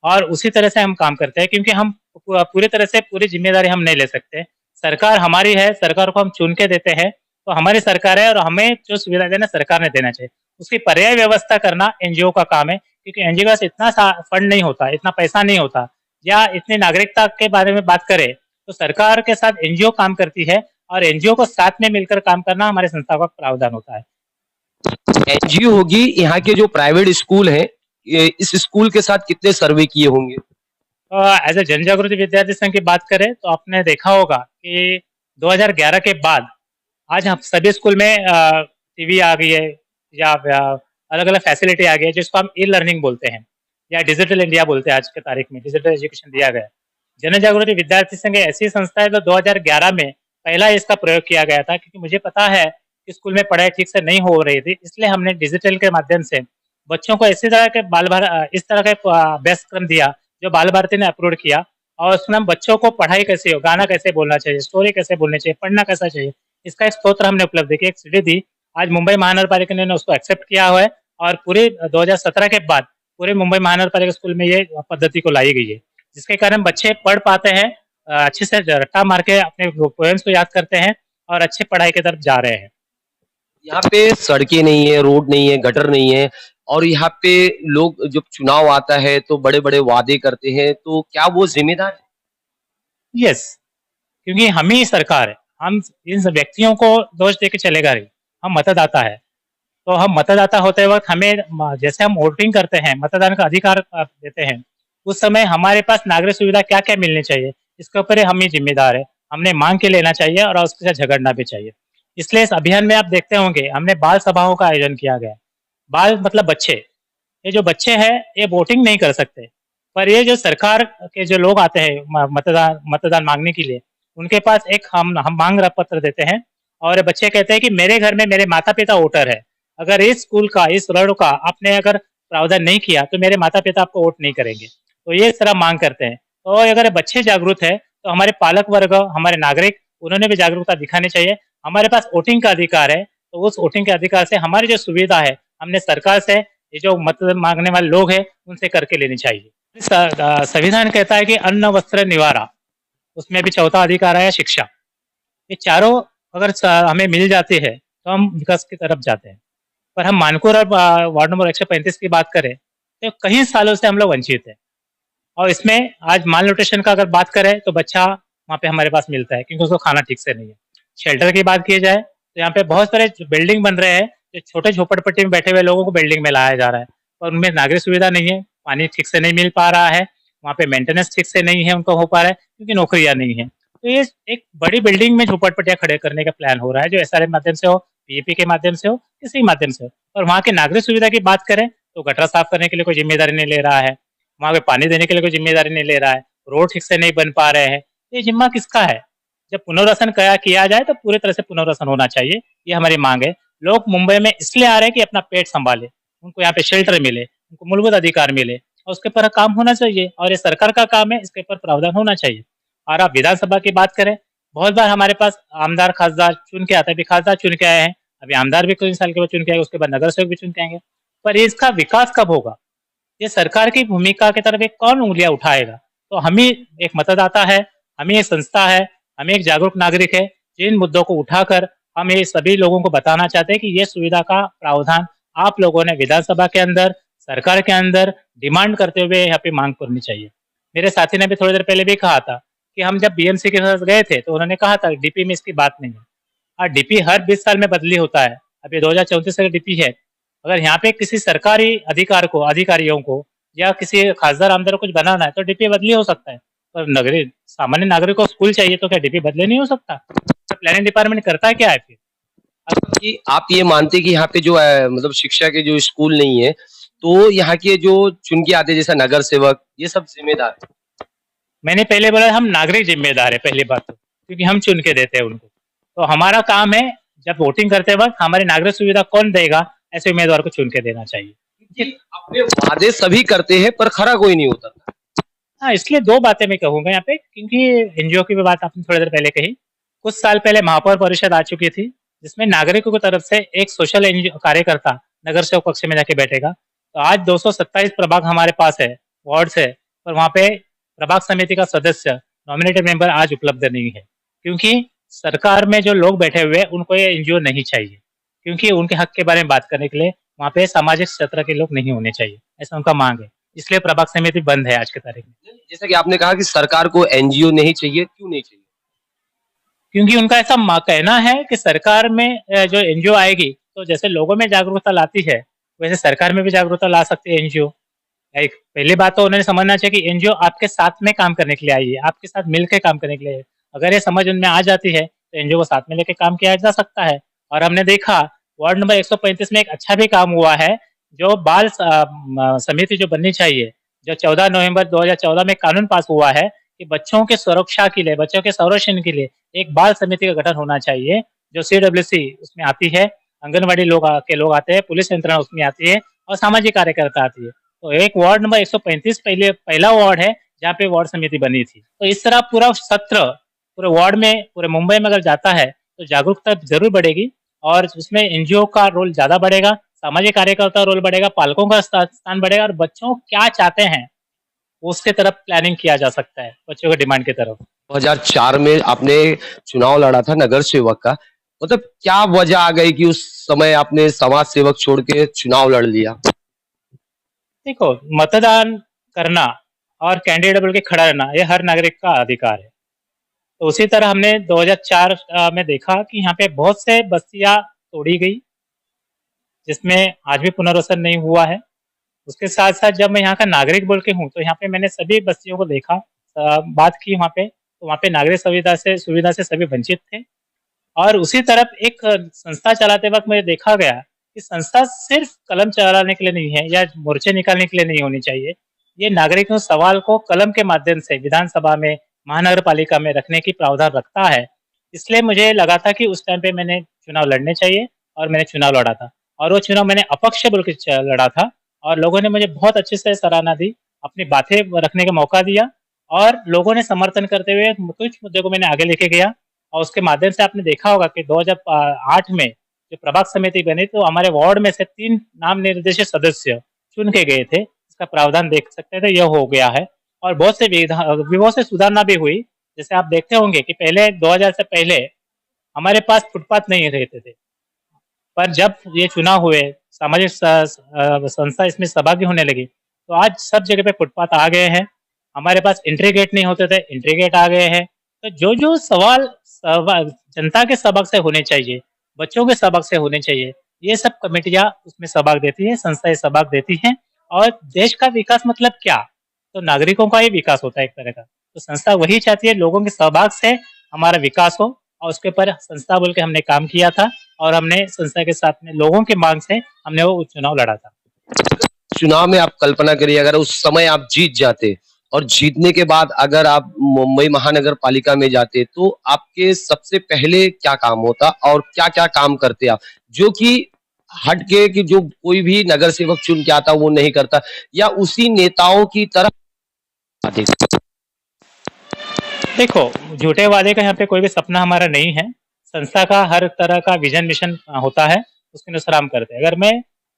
Speaker 3: और उसी तरह से हम काम करते हैं क्योंकि हम पूरी तरह से पूरी जिम्मेदारी हम नहीं ले सकते। सरकार हमारी है, सरकार को हम चुन के देते हैं, तो हमारी सरकार है और हमें जो सुविधा देना सरकार ने देना चाहिए। उसकी पर्याय व्यवस्था करना एनजीओ का काम है, क्योंकि एनजीओ के पास इतना फंड नहीं होता, इतना पैसा नहीं होता, या इतनी नागरिकता के बारे में बात करें तो सरकार के साथ एनजीओ काम करती है और एनजीओ को साथ में मिलकर काम करना हमारे संस्था का प्रावधान होता है।
Speaker 1: एनजीओ होगी, यहाँ के जो प्राइवेट स्कूल हैं, इस स्कूल के साथ कितने सर्वे किए होंगे?
Speaker 3: एज ए जन जागृति विद्यार्थी संघ की बात करें तो आपने देखा होगा कि 2011 के बाद आज हम सभी स्कूल में टीवी आ गई है या अलग अलग फैसिलिटी आ गई है जिसको हम ई लर्निंग बोलते हैं या डिजिटल इंडिया बोलते हैं। आज के तारीख में डिजिटल एजुकेशन दिया गया है। जन जागृति विद्यार्थी संघ ऐसी संस्था है जो 2011 में पहला इसका प्रयोग किया गया था, क्योंकि मुझे पता है कि स्कूल में पढ़ाई ठीक से नहीं हो रही थी, इसलिए हमने डिजिटल के माध्यम से बच्चों को इस तरह के अभ्यासक्रम दिया जो बाल भारती ने अपलोड किया, और उसमें हम बच्चों को पढ़ाई कैसे हो, गाना कैसे बोलना चाहिए, स्टोरी कैसे बोलनी चाहिए, पढ़ना कैसा चाहिए, इसका एक स्त्रोत्र हमने उपलब्ध किया, एक सीडी दी। आज मुंबई महानगर पालिका ने उसको एक्सेप्ट किया हुआ है और पूरे 2017 के बाद पूरे मुंबई महानगर पालिका स्कूल में ये पद्धति को लाई गई है, जिसके कारण बच्चे पढ़ पाते हैं, अच्छे से रट्टा मार के अपने पोएम्स को याद करते हैं और अच्छे पढ़ाई की तरफ जा रहे हैं।
Speaker 1: यहाँ पे सड़कें नहीं है, रोड नहीं है, गटर नहीं है, और यहाँ पे लोग जब चुनाव आता है तो बड़े बड़े वादे करते हैं, तो क्या वो जिम्मेदार है?
Speaker 3: यस, क्योंकि हम ही सरकार है, हम इन सब व्यक्तियों को दोष देके चलेगा नहीं। हम मतदाता है, तो हम मतदाता होते वक्त हमें जैसे हम वोटिंग करते हैं, मतदान का अधिकार देते हैं, उस समय हमारे पास नागरिक सुविधा क्या क्या मिलनी चाहिए इसके ऊपर हम ही जिम्मेदार है। हमने मांग के लेना चाहिए और उसके साथ झगड़ना भी चाहिए। इसलिए इस अभियान में आप देखते होंगे हमने बाल सभाओं का आयोजन किया गया। बाल मतलब बच्चे, ये जो बच्चे हैं ये वोटिंग नहीं कर सकते, पर ये जो सरकार के जो लोग आते हैं मतदान मांगने के लिए, उनके पास एक हम मांग पत्र देते हैं और बच्चे कहते हैं कि मेरे घर में मेरे माता पिता वोटर है, अगर इस स्कूल का, इस रोड का आपने अगर प्रावधान नहीं किया तो मेरे माता पिता आपको वोट नहीं करेंगे। तो ये इस तरह मांग करते हैं। तो अगर बच्चे जागरूक है तो हमारे पालक वर्ग, हमारे नागरिक, उन्होंने भी जागरूकता दिखानी चाहिए। हमारे पास वोटिंग का अधिकार है, तो उस वोटिंग के अधिकार से हमारी जो सुविधा है हमने सरकार से, ये जो मत मांगने वाले लोग हैं उनसे करके लेनी चाहिए। संविधान कहता है कि अन्न, वस्त्र, निवारा, उसमें भी चौथा अधिकार है शिक्षा। ये चारों अगर हमें मिल जाती है तो हम विकास की तरफ जाते हैं। पर हम मानकोर और वार्ड नंबर 135 की बात करें तो कई सालों से हम लोग वंचित हैं, और इसमें आज माल न्यूट्रिशन का अगर बात करें तो बच्चा वहाँ पे हमारे पास मिलता है क्योंकि उसको खाना ठीक से नहीं है। शेल्टर की बात की जाए तो यहाँ पे बहुत सारे बिल्डिंग बन रहे हैं, जो छोटे झोपड़पट्टी में बैठे हुए लोगों को बिल्डिंग में लाया जा रहा है, और उनमें नागरिक सुविधा नहीं है, पानी ठीक से नहीं मिल पा रहा है, वहाँ पे मेंटेनेंस ठीक से नहीं है उनको हो पा रहा है क्योंकि नौकरियां नहीं है। तो ये एक बड़ी बिल्डिंग में झोपड़पट्टियां खड़े करने का प्लान हो रहा है, जो एसआरएम माध्यम से हो, पीएपी के माध्यम से हो, किसी माध्यम से हो। और वहाँ के नागरिक सुविधा की बात करें तो गटर साफ करने के लिए कोई जिम्मेदारी नहीं ले रहा है, वहाँ पे पानी देने के लिए कोई जिम्मेदारी नहीं ले रहा है, रोड ठीक से नहीं बन पा रहे हैं। ये जिम्मा किसका है? जब पुनर्वसन किया जाए तो पूरी तरह से पुनर्वसन होना चाहिए, ये हमारी मांग है। लोग मुंबई में इसलिए आ रहे हैं कि अपना पेट संभाले, उनको यहाँ पे शेल्टर मिले, उनको मूलभूत अधिकार मिले, और उसके ऊपर काम होना चाहिए, और ये सरकार का काम है, इसके ऊपर प्रावधान होना चाहिए। और आप विधानसभा की बात करें, बहुत बार हमारे पास आमदार खासदार चुन के आते हैं, अभी खासदार चुन के आए हैं, अभी आमदार भी कुछ साल के बाद चुन के आएंगे, उसके बाद नगर सेवक भी चुन के आएंगे, पर इसका विकास कब होगा? ये सरकार की भूमिका की तरफ एक कौन उंगलियां उठाएगा? तो हम ही एक मतदाता है, हम ही एक संस्था है, हम एक जागरूक नागरिक है, जिन मुद्दों को उठाकर हम ये सभी लोगों को बताना चाहते हैं कि ये सुविधा का प्रावधान आप लोगों ने विधानसभा के अंदर, सरकार के अंदर डिमांड करते हुए यहाँ पे मांग करनी चाहिए। मेरे साथी ने भी थोड़ी देर पहले भी कहा था कि हम जब बीएमसी के साथ गए थे तो उन्होंने कहा था डीपी में इसकी बात नहीं है। और डीपी हर 20 साल में बदली होता है, अभी 2034 का डीपी है। अगर यहाँ पे किसी सरकारी अधिकारियों को या किसी खासदार आमदार को कुछ बनाना है तो डीपी बदली हो सकता है, पर सामान्य नागरिक को स्कूल चाहिए तो क्या डीपी बदले नहीं हो सकता? प्लानिंग डिपार्टमेंट करता क्या है फिर?
Speaker 1: कि आप ये मानते कि यहाँ पे जो है मतलब शिक्षा के जो स्कूल नहीं है, तो यहाँ के जो चुन के आते हैं जैसा नगर सेवक ये सब जिम्मेदार है।
Speaker 3: मैंने पहले बोला हम नागरिक जिम्मेदार है पहली बात तो, क्योंकि हम चुन के देते हैं उनको। तो हमारा काम है जब वोटिंग करते वक्त हमारी नागरिक सुविधा कौन देगा, ऐसे उम्मीदवार को चुन के देना चाहिए।
Speaker 1: कि अपने वादे सभी करते हैं पर खरा कोई नहीं होता।
Speaker 3: हाँ, इसलिए दो बातें मैं कहूंगा यहाँ पे, क्योंकि एनजीओ की भी बात आपने थोड़ी देर पहले कही। कुछ साल पहले महापौर परिषद आ चुकी थी, जिसमें नागरिकों की तरफ से एक सोशल एनजीओ कार्यकर्ता नगर सेवक कक्ष में जाके बैठेगा। तो आज 227 प्रभाग हमारे पास है, वार्ड्स है, पर वहाँ पे प्रभाग समिति का सदस्य नॉमिनेटेड मेंबर आज उपलब्ध नहीं है, क्योंकि सरकार में जो लोग बैठे हुए हैं उनको ये एनजीओ नहीं चाहिए, क्योंकि उनके हक के बारे में बात करने के लिए वहाँ पे सामाजिक क्षेत्र के लोग नहीं होने चाहिए, ऐसा उनका मांग है। इसलिए प्रभाग समिति बंद है आज की तारीख में।
Speaker 1: जैसा कि आपने कहा कि सरकार को एनजीओ नहीं चाहिए, क्यों नहीं चाहिए?
Speaker 3: क्योंकि उनका ऐसा कहना है कि सरकार में जो एनजीओ आएगी तो जैसे लोगों में जागरूकता लाती है वैसे सरकार में भी जागरूकता ला सकती है एनजीओ। एक पहली बात तो उन्हें समझना चाहिए कि एनजीओ आपके साथ में काम करने के लिए आई है, आपके साथ मिलकर काम करने के लिए। अगर ये समझ उनमें आ जाती है तो एनजीओ को साथ में लेकर काम किया जा सकता है। और हमने देखा वार्ड नंबर 135 में एक अच्छा भी काम हुआ है, जो बाल समिति जो बननी चाहिए, जो 14 नवंबर 2014 में कानून पास हुआ है कि बच्चों के सुरक्षा के लिए, बच्चों के संरक्षण के लिए एक बाल समिति का गठन होना चाहिए, जो CWC उसमें आती है, आंगनबाड़ी लोग आते हैं, पुलिस यंत्रणा उसमें आती है और सामाजिक कार्यकर्ता आती है। तो एक वार्ड नंबर 135 पहला वार्ड है जहाँ पे वार्ड समिति बनी थी। तो इस तरह पूरा सत्र पूरे वार्ड में, पूरे मुंबई में अगर जाता है तो जागरूकता जरूर बढ़ेगी और उसमें एनजीओ का रोल ज्यादा बढ़ेगा, सामाजिक कार्यकर्ता रोल बढ़ेगा, पालकों का स्थान बढ़ेगा और बच्चों क्या चाहते हैं उसके तरफ प्लानिंग किया जा सकता है, बच्चों के डिमांड की तरफ।
Speaker 1: 2004 में आपने चुनाव लड़ा था नगर सेवक का, मतलब क्या वजह आ गई कि उस समय आपने समाज सेवक छोड़ के चुनाव लड़ लिया?
Speaker 3: देखो, मतदान करना और कैंडिडेट बोल के खड़ा रहना ये हर नागरिक का अधिकार है। तो उसी तरह हमने 2004 में देखा कि यहाँ पे बहुत से बस्तियां तोड़ी गई, जिसमें आज भी पुनर्वसन नहीं हुआ है। उसके साथ साथ जब मैं यहाँ का नागरिक बोल के हूँ तो यहाँ पे मैंने सभी बस्तियों को देखा, बात की वहाँ पे, तो वहाँ पे नागरिक सुविधा से सभी वंचित थे। और उसी तरफ एक संस्था चलाते वक्त मुझे देखा गया कि संस्था सिर्फ कलम चलाने के लिए नहीं है या मोर्चे निकालने के लिए नहीं होनी चाहिए। ये नागरिकों सवाल को कलम के माध्यम से विधानसभा में, महानगर पालिका में रखने की प्रावधान रखता है। इसलिए मुझे लगा था कि उस टाइम पे मैंने चुनाव लड़ने चाहिए और मैंने चुनाव लड़ा था। और वो चुनाव मैंने अपक्ष बोल के लड़ा था और लोगों ने मुझे बहुत अच्छे से सराहना दी, अपनी बातें रखने का मौका दिया और लोगों ने समर्थन करते हुए कुछ मुद्दे को मैंने आगे लेके गया। और उसके माध्यम से आपने देखा होगा कि 2008 में जो प्रभाग समिति बनी तो हमारे वार्ड में से 3 नाम निर्देशित सदस्य चुन के गए थे। इसका प्रावधान देख सकते थे, यह हो गया है। और बहुत से सुधारना भी हुई। जैसे आप देखते होंगे कि पहले 2000 से पहले हमारे पास फुटपाथ नहीं रहते थे, पर जब ये चुनाव हुए, सामाजिक संस्था इसमें सहभागी होने लगी, तो आज सब जगह पे फुटपाथ आ गए हैं। हमारे पास एंट्री गेट नहीं होते थे, एंट्री गेट आ गए हैं। तो जो सवाल जनता के सहभाग से होने चाहिए, बच्चों के सहभाग से होने चाहिए, ये सब कमेटियां उसमें सहभाग देती है, संस्थाएं सहभाग देती हैं। और देश का विकास मतलब क्या, तो नागरिकों का ही विकास होता है एक तरह का। तो संस्था वही चाहती है लोगों के सहभाग से हमारा विकास हो, और उसके ऊपर संस्था बोल के हमने काम किया था और हमने संस्था के साथ में लोगों के मांग से हमने वो चुनाव लड़ा था।
Speaker 1: चुनाव में आप कल्पना करिए अगर उस समय आप जीत जाते और जीतने के बाद अगर आप मुंबई महानगर पालिका में जाते तो आपके सबसे पहले क्या काम होता और क्या क्या काम करते आप, जो कि हट के कि जो कोई भी नगर सेवक चुन के आता वो नहीं करता, या उसी नेताओं की तरह आते?
Speaker 3: देखो, झूठे वादे का यहाँ पे कोई भी सपना हमारा नहीं है। संस्था का हर तरह का विजन मिशन होता है, उसके अनुसार हम करते हैं। अगर मैं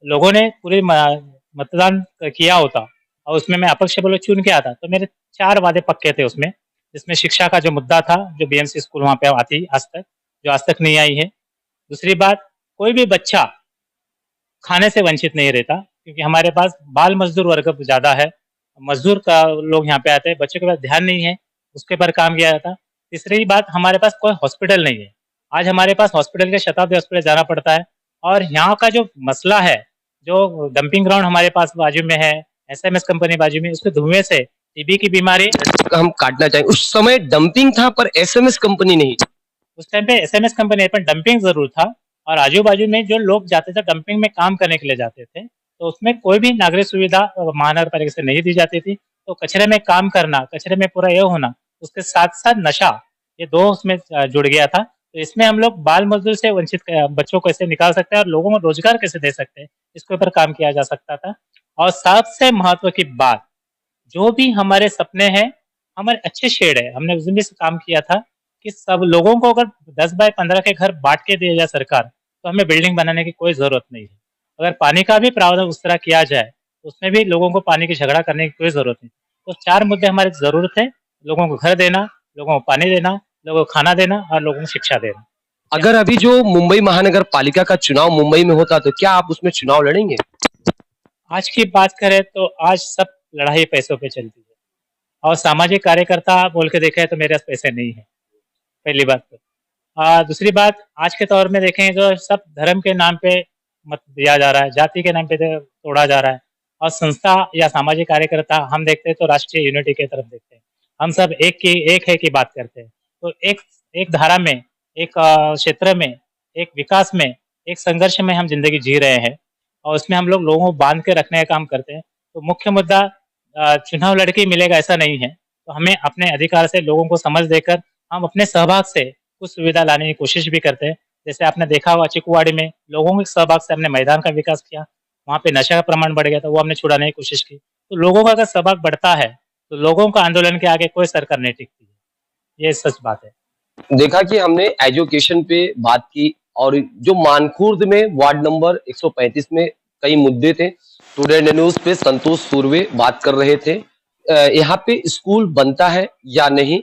Speaker 3: लोगों ने पूरी मतदान किया होता और उसमें मैं अपक्ष बोलो चुन के आता तो मेरे 4 वादे पक्के थे उसमें, जिसमें शिक्षा का जो मुद्दा था, जो BMC स्कूल वहाँ पे आती आज तक, जो आज तक नहीं आई है। दूसरी बात, कोई भी बच्चा खाने से वंचित नहीं रहता, क्योंकि हमारे पास बाल मजदूर वर्ग ज्यादा है, मजदूर का लोग यहाँ पे आते हैं, बच्चों के पास ध्यान नहीं है, उसके पर काम किया जाता। तीसरी बात, हमारे पास कोई हॉस्पिटल नहीं है। आज हमारे पास हॉस्पिटल के शताब्दी हॉस्पिटल जाना पड़ता है। और यहाँ का जो मसला है, जो डंपिंग ग्राउंड हमारे पास बाजू में है, SMS कंपनी बाजू में, उसके धुएं से TB की बीमारी।
Speaker 1: हम काटना चाहेंगे, उस समय डंपिंग था पर SMS कंपनी नहीं।
Speaker 3: उस टाइम पे एसएमएस कंपनी पर डंपिंग जरूर था, और आजू बाजू में जो लोग जाते थे डंपिंग में काम करने के लिए जाते थे, तो उसमें कोई भी नागरिक सुविधा महानगर पालिका से नहीं दी जाती थी। तो कचरे में काम करना, कचरे में पूरा ये होना, उसके साथ साथ नशा, ये दो उसमें जुड़ गया था। तो इसमें हम लोग बाल मजदूर से वंचित बच्चों को कैसे निकाल सकते हैं और लोगों को रोजगार कैसे दे सकते हैं, इसके ऊपर काम किया जा सकता था। और सबसे महत्व की बात, जो भी हमारे सपने हैं, हमारे अच्छे शेड है, हमने उस दिन भी काम किया था कि सब लोगों को अगर 10 बाय 15 के घर बांट के दिया जाए सरकार, तो हमें बिल्डिंग बनाने की कोई जरूरत नहीं है। अगर पानी का भी प्रावधान उस तरह किया जाए, तो उसमें भी लोगों को पानी की झगड़ा करने की कोई जरूरत नहीं। तो 4 मुद्दे हमारी जरूरत है: लोगों को घर देना, लोगों को पानी देना, लोगों को खाना देना और लोगों को शिक्षा देना।
Speaker 1: अगर अभी जो मुंबई महानगर पालिका का चुनाव मुंबई में होता तो क्या आप उसमें चुनाव लड़ेंगे?
Speaker 3: आज की बात करें तो आज सब लड़ाई पैसों पे चलती है, और सामाजिक कार्यकर्ता बोल के देखें तो मेरे पास पैसे नहीं है, पहली बात तो। दूसरी बात, आज के दौर में देखें जो सब धर्म के नाम पे मत दिया जा रहा है, जाति के नाम पे तोड़ा जा रहा है, और संस्था या सामाजिक कार्यकर्ता हम देखते हैं तो राष्ट्रीय यूनिटी की तरफ देखते हैं। हम सब एक है की बात करते हैं। तो एक धारा में, एक क्षेत्र में, एक विकास में, एक संघर्ष में हम जिंदगी जी रहे हैं, और उसमें हम लोग लोगों को बांध के रखने का काम करते हैं। तो मुख्य मुद्दा चुनाव लड़के मिलेगा ऐसा नहीं है, तो हमें अपने अधिकार से लोगों को समझ देकर हम अपने सहभाग से कुछ सुविधा लाने की कोशिश भी करते हैं। जैसे आपने देखा होगा चिकुवाड़ी में लोगों के सहभाग से हमने मैदान का विकास किया, वहाँ पे नशा का प्रमाण बढ़ गया था, वो हमने छुड़ाने की कोशिश की। तो लोगों का अगर सहभाग बढ़ता है तो लोगों का आंदोलन के आगे कोई सरकार नहीं टिकती है, ये सच बात है।
Speaker 1: देखा कि हमने एजुकेशन पे बात की, और जो मानखुर्द में वार्ड नंबर 135 में कई मुद्दे थे। टुडे न्यूज पे संतोष सुरवे बात कर रहे थे। यहाँ पे स्कूल बनता है या नहीं,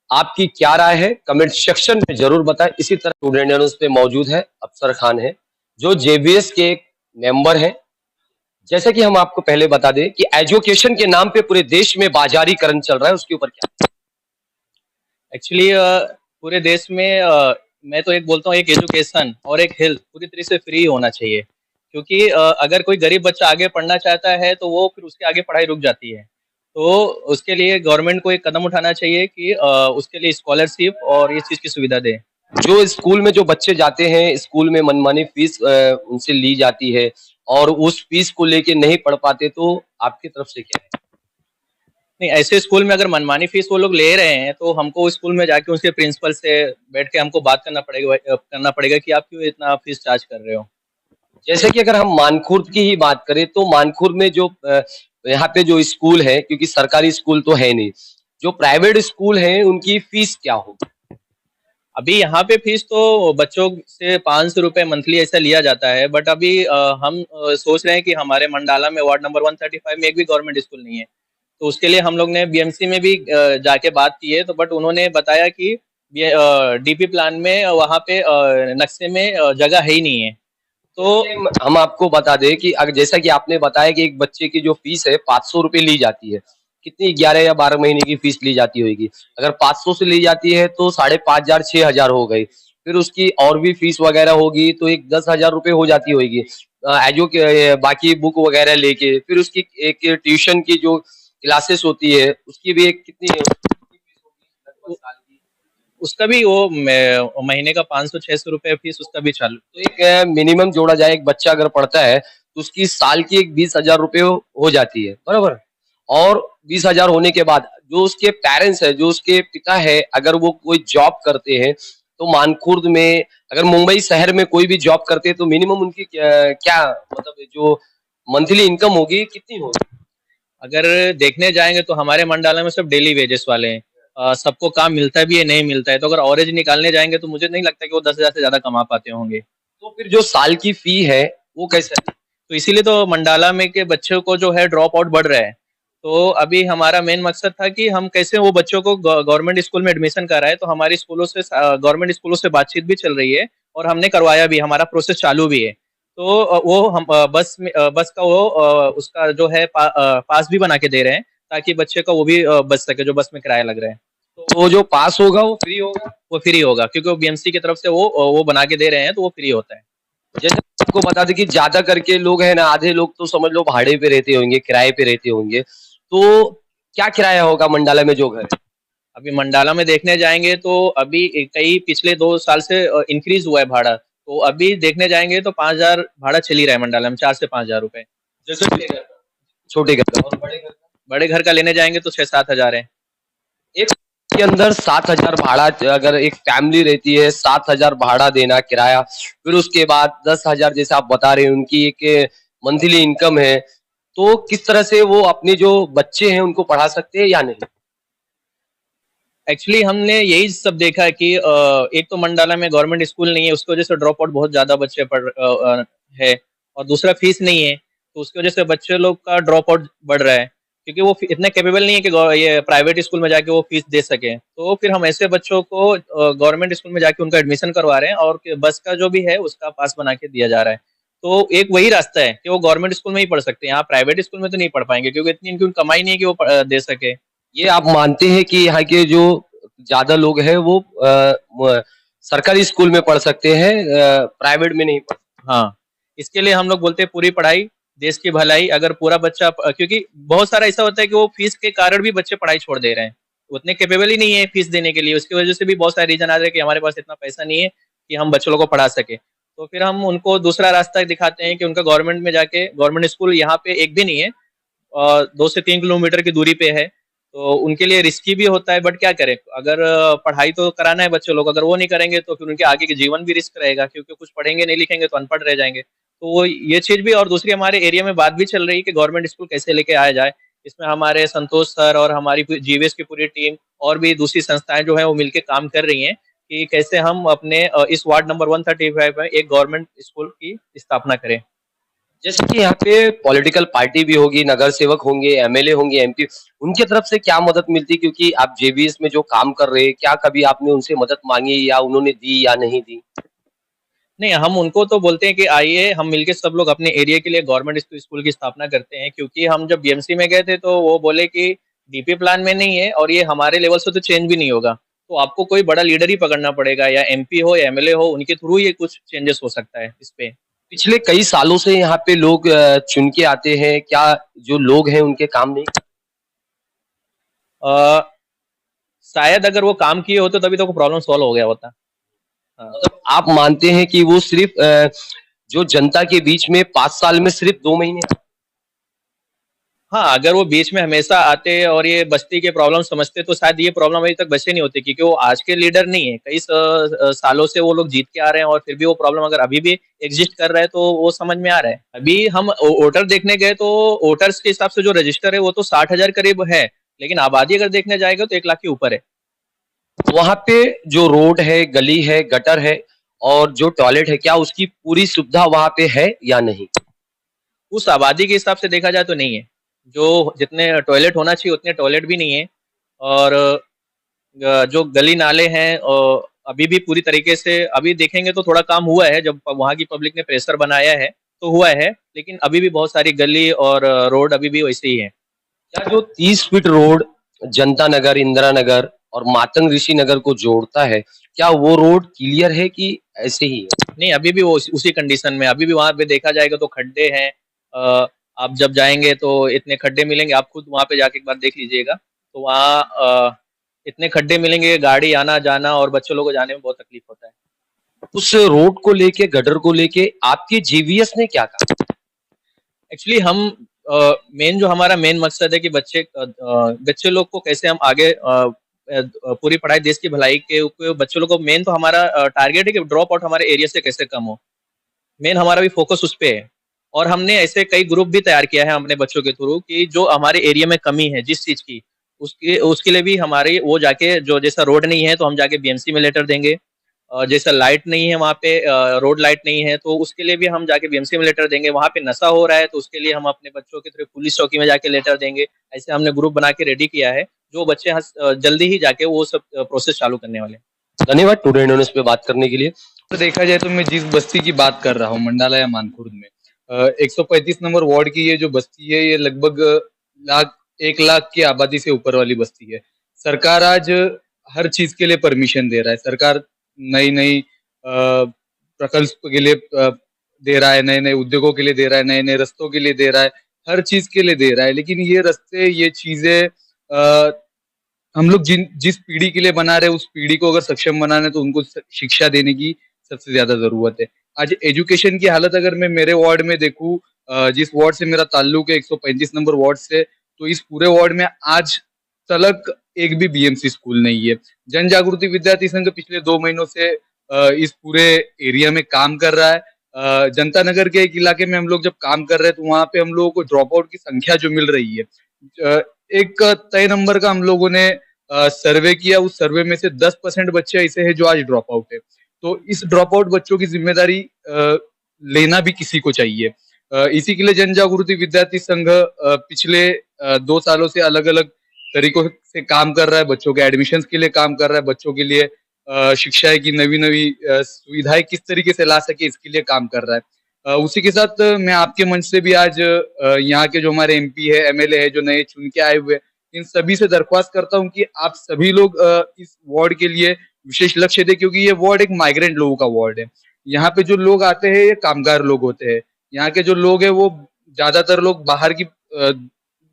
Speaker 1: आपकी क्या राय है कमेंट सेक्शन में जरूर बताएं। इसी तरह टुडे न्यूज पे मौजूद है अफसर खान है, जो जेबीएस के एक मेंबर हैं। जैसे कि हम आपको पहले बता दें कि एजुकेशन के नाम पे पूरे देश में बाजारीकरण चल रहा है, उसके ऊपर क्या?
Speaker 4: एक्चुअली पूरे देश में मैं तो एक बोलता हूँ, एक एजुकेशन और एक हेल्थ पूरी तरह से फ्री होना चाहिए। क्योंकि अगर कोई गरीब बच्चा आगे पढ़ना चाहता है तो वो फिर उसके आगे पढ़ाई रुक जाती है। तो उसके लिए गवर्नमेंट को एक कदम उठाना चाहिए कि उसके लिए स्कॉलरशिप और ये चीज़ की सुविधा दे।
Speaker 1: जो स्कूल में जो बच्चे जाते हैं, स्कूल में मनमानी फीस उनसे ली जाती है, और उस फीस को लेके नहीं पढ़ पाते, तो आपकी तरफ से क्या है?
Speaker 4: नहीं, ऐसे स्कूल में अगर मनमानी फीस वो लोग ले रहे हैं तो हमको स्कूल में जाके उसके प्रिंसिपल से बैठ के हमको बात करना पड़ेगा कि आप क्यों इतना फीस चार्ज कर रहे हो।
Speaker 1: जैसे कि अगर हम मानखुर्द की ही बात करें तो मानखुर्द में जो यहाँ पे जो स्कूल है, क्योंकि सरकारी स्कूल तो है नहीं, जो प्राइवेट स्कूल हैं उनकी फीस क्या होगी?
Speaker 4: अभी यहाँ पे फीस तो बच्चों से 500 रुपए मंथली ऐसा लिया जाता है। बट अभी हम सोच रहे हैं कि हमारे मंडाला में वार्ड नंबर 135 में एक भी गवर्नमेंट स्कूल नहीं है। तो उसके लिए हम लोग ने बीएमसी में भी जाके बात की है, तो बट उन्होंने बताया कि डीपी प्लान में वहाँ पे नक्शे में जगह है ही नहीं है। तो
Speaker 1: हम आपको बता दें कि अगर जैसा कि आपने बताया कि एक बच्चे की जो फीस है 500 रुपए ली जाती है, कितनी 11 या 12 महीने की फीस ली जाती होगी। अगर 500 से ली जाती है तो 5,500 6,000 हो गई, फिर उसकी और भी फीस वगैरह होगी तो एक 10,000 रुपए हो जाती होगी। एजो के बाकी बुक वगैरह लेके, फिर उसकी एक ट्यूशन की जो क्लासेस होती है उसकी भी एक कितनी
Speaker 4: उसका भी वो महीने का 500-600 रुपए फीस उसका भी चालू।
Speaker 1: तो एक मिनिमम जोड़ा जाए, एक बच्चा अगर पढ़ता है तो उसकी साल की एक 20,000 रुपए हो जाती है, बराबर। और 20,000 होने के बाद जो उसके पेरेंट्स है, जो उसके पिता है, अगर वो कोई जॉब करते हैं तो मानखुर्द में, अगर मुंबई शहर में कोई भी जॉब करते हैं तो मिनिमम उनकी क्या मतलब जो मंथली इनकम होगी कितनी होगी?
Speaker 4: अगर देखने जाएंगे तो हमारे मंडाला में सब डेली वेजेस वाले हैं। सबको काम मिलता भी है, नहीं मिलता है। तो अगर ऑवरेज निकालने जाएंगे तो मुझे नहीं लगता कि वो 10,000 से ज्यादा कमा पाते होंगे।
Speaker 1: तो फिर जो साल की फी है वो कैसे?
Speaker 4: तो इसीलिए तो मंडाला में के बच्चों को जो है ड्रॉप आउट बढ़ रहा है। तो अभी हमारा मेन मकसद था कि हम कैसे वो बच्चों को गवर्नमेंट स्कूल में एडमिशन कराए। तो हमारी स्कूलों से गवर्नमेंट स्कूलों से बातचीत भी चल रही है और हमने करवाया भी, हमारा प्रोसेस चालू भी है। तो वो हम बस का वो उसका जो है पास भी बना के दे रहे हैं, ताकि बच्चे का वो भी बच सके जो बस में किराया लग रहा है।
Speaker 1: तो वो जो पास होगा वो फ्री होगा?
Speaker 4: वो फ्री होगा, क्योंकि वो बीएमसी की तरफ से वो बना के दे रहे हैं, तो वो फ्री होता है।
Speaker 1: जैसे आपको बता दें कि ज्यादा करके लोग हैं ना, आधे लोग तो समझ लो भाड़े पे रहते होंगे, किराए पे रहते होंगे। तो क्या किराया होगा मंडाला में जो घर है?
Speaker 4: अभी मंडाला में देखने जाएंगे तो अभी कई पिछले 2 साल से इंक्रीज हुआ है भाड़ा। तो अभी देखने जाएंगे तो 5,000 भाड़ा चल ही रहा है मंडाला में, 4 से 5,000 रुपए।
Speaker 1: जैसे छोटे घर का और बड़े घर का
Speaker 4: बड़े घर का लेने जाएंगे तो 6-7 हज़ार है।
Speaker 1: एक के अंदर 7,000 भाड़ा, अगर एक फैमिली रहती है 7,000 भाड़ा देना किराया, फिर उसके बाद 10,000 जैसे आप बता रहे हैं उनकी एक मंथली इनकम है, तो किस तरह से वो अपने जो बच्चे हैं उनको पढ़ा सकते हैं या नहीं?
Speaker 4: एक्चुअली हमने यही सब देखा है कि एक तो मंडाला में गवर्नमेंट स्कूल नहीं है, उसकी वजह से ड्रॉप आउट बहुत ज्यादा बच्चे है। और दूसरा फीस नहीं है, तो उसकी वजह से बच्चे लोग का ड्रॉप आउट बढ़ रहा है, क्योंकि वो इतने कैपेबल नहीं है कि ये प्राइवेट स्कूल में जाके वो फीस दे सके। तो फिर हम ऐसे बच्चों को गवर्नमेंट स्कूल में जाके उनका एडमिशन करवा रहे हैं, और बस का जो भी है उसका पास बना के दिया जा रहा है। तो एक वही रास्ता है कि वो गवर्नमेंट स्कूल में ही पढ़ सकते हैं, यहाँ प्राइवेट स्कूल में तो नहीं पढ़ पाएंगे, क्योंकि इतनी इनकी कमाई नहीं है कि वो दे सके।
Speaker 1: ये आप मानते हैं कि यहाँ के जो ज्यादा लोग हैं वो सरकारी स्कूल में पढ़ सकते हैं, प्राइवेट में नहीं पढ़ सकते?
Speaker 4: हाँ, इसके लिए हम लोग बोलते हैं पूरी पढ़ाई, देश की भलाई। अगर पूरा बच्चा क्योंकि बहुत सारा ऐसा होता है कि वो फीस के कारण भी बच्चे पढ़ाई छोड़ दे रहे हैं, उतने कैपेबल ही नहीं है फीस देने के लिए। उसकी वजह से भी बहुत सारे रीजन आ रहे हैं कि हमारे पास इतना पैसा नहीं है कि हम बच्चों लोग को पढ़ा सके। तो फिर हम उनको दूसरा रास्ता दिखाते हैं कि उनका गवर्नमेंट में जाके, गवर्नमेंट स्कूल यहाँ पे एक भी नहीं है, 2 से 3 किलोमीटर की दूरी पे है, तो उनके लिए रिस्की भी होता है। बट क्या करें, अगर पढ़ाई तो कराना है बच्चे लोग, अगर वो नहीं करेंगे तो फिर उनके आगे के जीवन भी रिस्क रहेगा, क्योंकि कुछ पढ़ेंगे नहीं लिखेंगे तो अनपढ़ रह जाएंगे। तो वो ये चीज भी, और दूसरी हमारे एरिया में बात भी चल रही है कि गवर्नमेंट स्कूल कैसे लेके आया जाए। इसमें हमारे संतोष सर और हमारी जीवीएस की पूरी टीम और भी दूसरी संस्थाएं जो है वो मिलकर काम कर रही हैं कि कैसे हम अपने इस वार्ड नंबर 135 में एक गवर्नमेंट स्कूल की स्थापना करें।
Speaker 1: जैसे कि यहाँ पे पॉलिटिकल पार्टी भी होगी, नगर सेवक होंगे, एमएलए होंगे, एमपी, उनकी तरफ से क्या मदद मिलती? क्योंकि आप जेबीएस में जो काम कर रहे हैं, क्या कभी आपने उनसे मदद मांगी या उन्होंने दी या नहीं दी?
Speaker 4: नहीं, हम उनको तो बोलते हैं कि आइए हम मिलके सब लोग अपने एरिया के लिए गवर्नमेंट स्कूल की स्थापना करते हैं, क्योंकि हम जब बीएमसी में गए थे तो वो बोले कि डीपी प्लान में नहीं है और ये हमारे लेवल से तो चेंज भी नहीं होगा, तो आपको कोई बड़ा लीडर ही पकड़ना पड़ेगा, या एमपी हो या एमएलए हो, उनके थ्रू ये कुछ चेंजेस हो सकता है इस पे।
Speaker 1: पिछले कई सालों से यहाँ पे लोग चुन के आते हैं, क्या जो लोग हैं उनके काम नहीं?
Speaker 4: अ, शायद अगर वो काम किए होते तभी तो प्रॉब्लम सॉल्व हो गया होता। हाँ।
Speaker 1: मतलब आप मानते हैं कि वो सिर्फ जो जनता के बीच में 5 साल में सिर्फ 2 महीने?
Speaker 4: हाँ, अगर वो बीच में हमेशा आते और ये बस्ती के प्रॉब्लम समझते तो शायद ये प्रॉब्लम अभी तक बचे नहीं होती, क्योंकि वो आज के लीडर नहीं है, कई सालों से वो लोग जीत के आ रहे हैं, और फिर भी वो प्रॉब्लम अगर अभी भी एग्जिस्ट कर रहा है तो वो समझ में आ रहा है। अभी हम वोटर देखने गए तो वोटर्स के हिसाब से जो रजिस्टर है वो तो 60,000 करीब है, लेकिन आबादी अगर देखने जाएगा तो 1 लाख के ऊपर है।
Speaker 1: वहाँ पे जो रोड है, गली है, गटर है और जो टॉयलेट है, क्या उसकी पूरी सुविधा वहाँ पे है या नहीं?
Speaker 4: उस आबादी के हिसाब से देखा जाए तो नहीं है, जो जितने टॉयलेट होना चाहिए उतने टॉयलेट भी नहीं है। और जो गली नाले हैं अभी भी पूरी तरीके से, अभी देखेंगे तो थोड़ा काम हुआ है, जब वहाँ की पब्लिक ने प्रेशर बनाया है तो हुआ है, लेकिन अभी भी बहुत सारी गली और रोड अभी भी वैसे ही है।
Speaker 1: क्या जो 30 फीट रोड जनता नगर, इंदिरा नगर और मातंग ऋषि नगर को जोड़ता है, क्या वो रोड क्लियर है कि ऐसे ही है?
Speaker 4: नहीं, अभी भी वो उसी कंडीशन में, अभी भी वहाँ पे देखा जाएगा तो खड्डे हैं। आप जब जाएंगे तो इतने खड्डे मिलेंगे, आप खुद वहाँ पे जाके एक बार देख लीजिएगा, तो वहाँ इतने खड्डे मिलेंगे, गाड़ी आना जाना और बच्चों लोगों को जाने में बहुत तकलीफ होता है।
Speaker 1: उस रोड को लेके, गटर को लेके आपके जीवीएस ने क्या कहा?
Speaker 4: एक्चुअली हम मेन जो हमारा मेन मकसद है कि बच्चे लोग को कैसे हम आगे पूरी पढ़ाई, देश की भलाई के बच्चों लोग को, मेन तो हमारा टारगेट है कि ड्रॉप आउट हमारे एरिया से कैसे कम हो। मेन हमारा भी फोकस उस पे है, और हमने ऐसे कई ग्रुप भी तैयार किया है अपने बच्चों के थ्रू कि जो हमारे एरिया में कमी है जिस चीज की, उसके उसके लिए भी हमारे वो जाके, जो जैसा रोड नहीं है तो हम जाके बीएमसी में लेटर देंगे, जैसा लाइट नहीं है वहाँ पे, रोड लाइट नहीं है तो उसके लिए भी हम जाके बीएमसी में लेटर देंगे, वहाँ पे नशा हो रहा है तो उसके लिए हम अपने बच्चों के थ्रू पुलिस चौकी में जाके लेटर देंगे। ऐसे हमने ग्रुप बना के रेडी किया है, जो बच्चे जल्दी ही जाके वो सब प्रोसेस चालू करने वाले हैं।
Speaker 1: धन्यवाद टुडे न्यूज़ पे बात करने के लिए।
Speaker 5: तो देखा जाए तो मैं जिस बस्ती की बात कर रहा हूँ, मंडाला या मानखुर्द में, 135 नंबर वार्ड की ये जो बस्ती है, ये लगभग 1 लाख की आबादी से ऊपर वाली बस्ती है। सरकार आज हर चीज के लिए परमिशन दे रहा है, सरकार नई नई प्रकल्प के लिए दे रहा है, नए नए उद्योगों के लिए दे रहा है, नए नए रस्तों के लिए दे रहा है, हर चीज के लिए दे रहा है, लेकिन ये रास्ते, ये चीजें हम लोग जिस पीढ़ी के लिए बना रहे हैं उस पीढ़ी को अगर सक्षम बनाना है तो उनको शिक्षा देने की सबसे ज्यादा जरूरत है। आज एजुकेशन की हालत अगर मैं मेरे वार्ड में देखूं, जिस वार्ड से मेरा ताल्लुक है 135 नंबर वार्ड से, तो इस पूरे वार्ड में आज तलक एक भी बीएमसी स्कूल नहीं है। जन जागृति विद्यार्थी संघ पिछले 2 महीनों से इस पूरे एरिया में काम कर रहा है। जनता नगर के एक इलाके में हम लोग जब काम कर रहे हैं तो वहां पे हम लोगों को ड्रॉप आउट की संख्या जो मिल रही है, एक तय नंबर का हम लोगों ने सर्वे किया, उस सर्वे में से 10% बच्चे ऐसे हैं जो आज ड्रॉप आउट है। तो इस ड्रॉप आउट बच्चों की जिम्मेदारी लेना भी किसी को चाहिए। इसी के लिए जन जागृति विद्यार्थी संघ पिछले 2 सालों से अलग अलग तरीकों से काम कर रहा है, बच्चों के एडमिशन के लिए काम कर रहा है, बच्चों के लिए शिक्षा की नवी नवी सुविधाएं किस तरीके से ला सके इसके लिए काम कर रहा है। उसी के साथ मैं आपके मंच से भी आज यहाँ के जो हमारे एमपी है, एमएलए है, जो नए चुन के आए हुए, इन सभी से दरख्वास्त करता हूँ कि आप सभी लोग इस वार्ड के लिए विशेष लक्ष्य दें, क्योंकि ये वार्ड एक माइग्रेंट लोगों का वार्ड है। यहाँ पे जो लोग आते हैं ये कामगार लोग होते हैं। यहाँ के जो लोग हैं वो ज्यादातर लोग बाहर की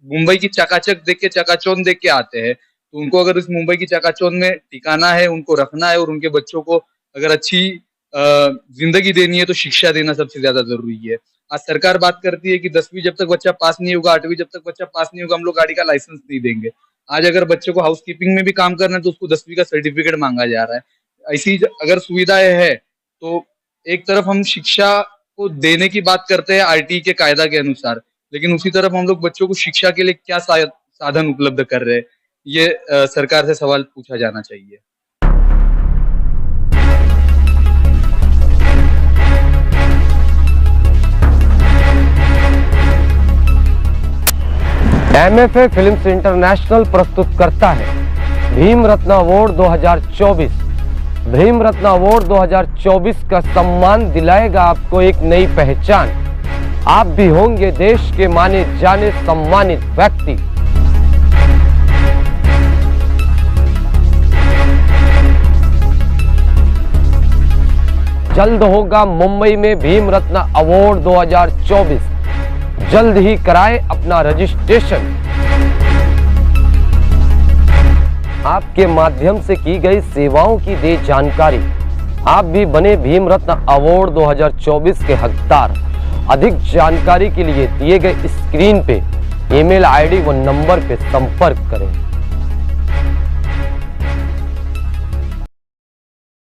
Speaker 5: मुंबई की चकाचक देख के, चकाचौंध देख के आते हैं। तो उनको अगर इस मुंबई की चकाचौंध में टिकाना है, उनको रखना है और उनके बच्चों को अगर अच्छी जिंदगी देनी है तो शिक्षा देना सबसे ज्यादा जरूरी है। आज सरकार बात करती है कि 10वीं जब तक बच्चा पास नहीं होगा, 8वीं जब तक बच्चा पास नहीं होगा, हम लोग गाड़ी का लाइसेंस नहीं देंगे। आज अगर बच्चे को हाउसकीपिंग में भी काम करना है तो उसको 10वीं का सर्टिफिकेट मांगा जा रहा है। ऐसी अगर सुविधाएं है तो एक तरफ हम शिक्षा को देने की बात करते हैं आरटीई के कायदा के अनुसार, लेकिन उसी तरफ हम लोग बच्चों को शिक्षा के लिए क्या साधन उपलब्ध कर रहे हैं, ये सरकार से सवाल पूछा जाना चाहिए।
Speaker 1: एमएफए फिल्म्स इंटरनेशनल प्रस्तुत करता है भीम रत्न अवार्ड 2024। भीम रत्न अवार्ड 2024 का सम्मान दिलाएगा आपको एक नई पहचान। आप भी होंगे देश के माने जाने सम्मानित व्यक्ति। जल्द होगा मुंबई में भीम रत्न अवार्ड 2024। जल्द ही कराएं अपना रजिस्ट्रेशन। आपके माध्यम से की गई सेवाओं की दे जानकारी। आप भी बने भीम रत्न अवार्ड 2024 के हकदार। अधिक जानकारी के लिए दिए गए स्क्रीन पे ईमेल आईडी व नंबर पे संपर्क करें।